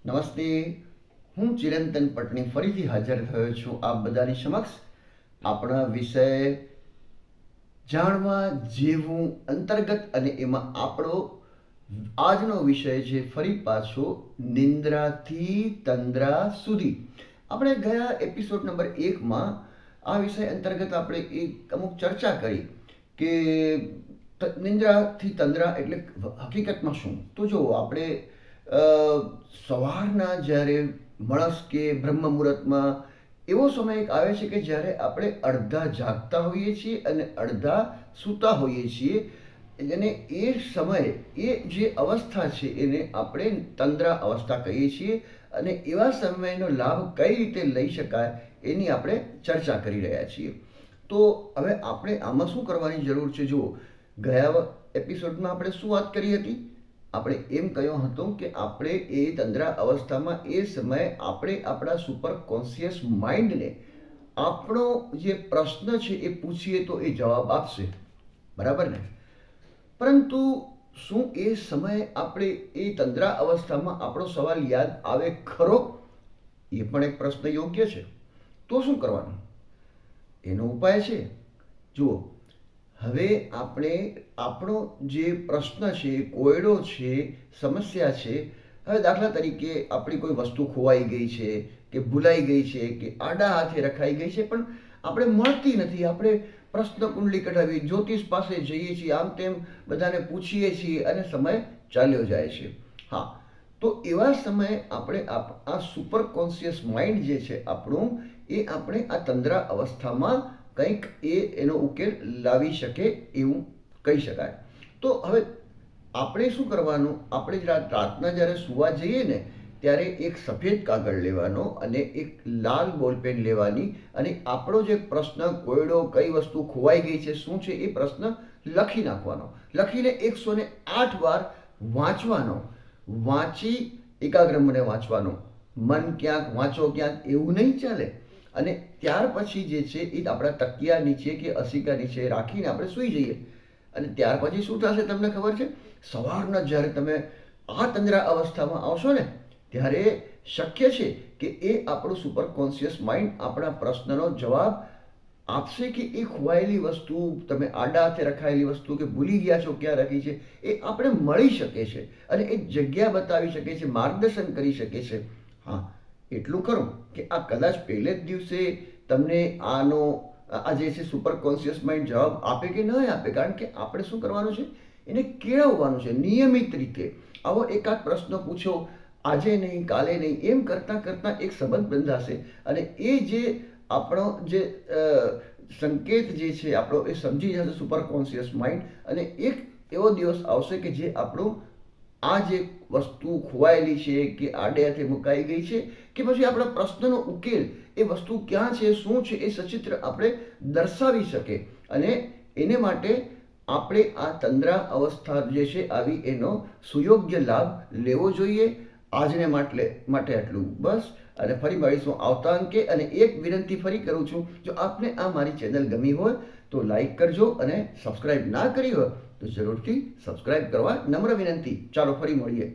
નમસ્તે, હું ચિરંતન પટણી ફરીથી હાજર થયો છું આપ બધાની સમક્ષ આપણા વિષય જાણવા જેવું અંતર્ગત, અને એમાં આપણો આજનો વિષય છે ફરી પાછો નિંદ્રાથી તંદ્રા સુધી. આપણે ગયા એપિસોડ નંબર 1માં આ વિષય અંતર્ગત આપણે અમુક ચર્ચા કરી કે નિંદ્રાથી તંદ્રા એટલે હકીકતમાં શું. તો જો આપણે સવારના જ્યારે મળસ કે બ્રહ્મ મુહૂર્તમાં એવો સમય એક આવે છે કે જ્યારે આપણે અડધા જાગતા હોઈએ છીએ અને અડધા સૂતા હોઈએ છીએ, અને એ સમય, એ જે અવસ્થા છે એને આપણે તંદ્રા અવસ્થા કહીએ છીએ. અને એવા સમયનો લાભ કઈ રીતે લઈ શકાય એની આપણે ચર્ચા કરી રહ્યા છીએ. તો હવે આપણે આમાં શું કરવાની જરૂર છે? જુઓ, ગયા એપિસોડમાં આપણે શું વાત કરી હતી? આપણે એમ કહ્યું હતું કે આપણે એ તંદ્રા અવસ્થામાં એ સમયે આપણે આપણા સુપર કોન્શિયસ માઇન્ડને આપણો જે પ્રશ્ન છે એ પૂછીએ તો એ જવાબ આપશે, બરાબર ને? પરંતુ શું એ સમયે આપણે એ તંદ્રા અવસ્થામાં આપણો સવાલ યાદ આવે ખરો? એ પણ એક પ્રશ્ન યોગ્ય છે. તો શું કરવાનું? એનો ઉપાય છે. જુઓ, હવે આપણે આપણો જે પ્રશ્ન છે, કોયડો છે, સમસ્યા છે, હવે દાખલા તરીકે આપણી કોઈ વસ્તુ ખોવાઈ ગઈ છે કે ભૂલાઈ ગઈ છે કે આડા હાથે રખાઈ ગઈ છે, પણ આપણે મળતી નથી. આપણે પ્રશ્ન કુંડલી કઢાવી, જ્યોતિષ પાસે જઈએ છીએ, આમ તેમ બધાને પૂછીએ છીએ અને સમય ચાલ્યો જાય છે. હા, તો એવા સમયે આપણે આ સુપર કોન્શિયસ માઇન્ડ જે છે આપણું, એ આપણે આ તંદ્રા અવસ્થામાં કંઈક એનો ઉકેલ લાવી શકે એવું કહી શકાય. તો હવે આપણે શું કરવાનું? આપણે રાતના જ્યારે સુવા જઈએ ને ત્યારે એક સફેદ કાગળ લેવાનો અને એક લાલ બોલપેન લેવાની, અને આપણો જે પ્રશ્ન, કોયડો, કઈ વસ્તુ ખોવાઈ ગઈ છે, શું છે, એ પ્રશ્ન લખી નાખવાનો. લખીને 108 વાર વાંચવાનો. વાંચી એકાગ્ર મને વાંચવાનો. મન ક્યાંક, વાંચો ક્યાંક, એવું નહીં ચાલે. અને ત્યાર પછી જે છે એ આપણા તકિયા નીચે કે અસિકા નીચે રાખીને આપણે સૂઈ જઈએ. અને ત્યાર પછી શું થશે તમને ખબર છે? સવારના જ્યારે તમે આ તંદ્રા અવસ્થામાં આવશો ને, ત્યારે શક્ય છે કે એ આપણું સુપર કોન્શિયસ માઇન્ડ આપણા પ્રશ્નનો જવાબ આપશે કે એ ખોવાયેલી વસ્તુ, તમે આડા હાથે રખાયેલી વસ્તુ કે ભૂલી ગયા છો ક્યાં રાખી છે, એ આપણે મળી શકે છે અને એ જગ્યા બતાવી શકે છે, માર્ગદર્શન કરી શકે છે. હા, એટલું ખરું કે આ કદાચ પહેલે જ દિવસે તમને આ જે છે સુપર કોન્શિયસ માઇન્ડ જવાબ આપે કે ન આપે, કારણ કે આપણે શું કરવાનું છે? એને કેળવવાનું છે નિયમિત રીતે. આવો એકાદ પ્રશ્ન પૂછો, આજે નહીં, કાલે નહીં, એમ કરતાં કરતાં એક સંબંધ બંધાશે અને એ જે આપણો જે સંકેત જે છે આપણો, એ સમજી જશે સુપર કોન્શિયસ માઇન્ડ. અને એક એવો દિવસ આવશે કે જે આપણું આ જે વસ્તુ ખોવાયેલી છે કે આડે હાથે મુકાઈ ગઈ છે, કે પછી આપણા પ્રશ્નનો ઉકેલ, એ વસ્તુ ક્યાં છે, શું છે, એ સચિત્ર આપણે દર્શાવી શકે. અને એને માટે આપણે આ તંદ્રા અવસ્થા જે છે આવી, એનો સુયોગ્ય લાભ લેવો જોઈએ. આજને માટે આટલું બસ. અને ફરી મળીશું આવતા અંકે. અને એક વિનંતી ફરી કરું છું, જો આપને આ મારી ચેનલ ગમી હોય તો લાઈક કરજો, અને સબસ્ક્રાઈબ ના કરી હોય તો જરૂરથી સબસ્ક્રાઈબ કરવા નમ્ર વિનંતી. ચાલો ફરી મળીએ.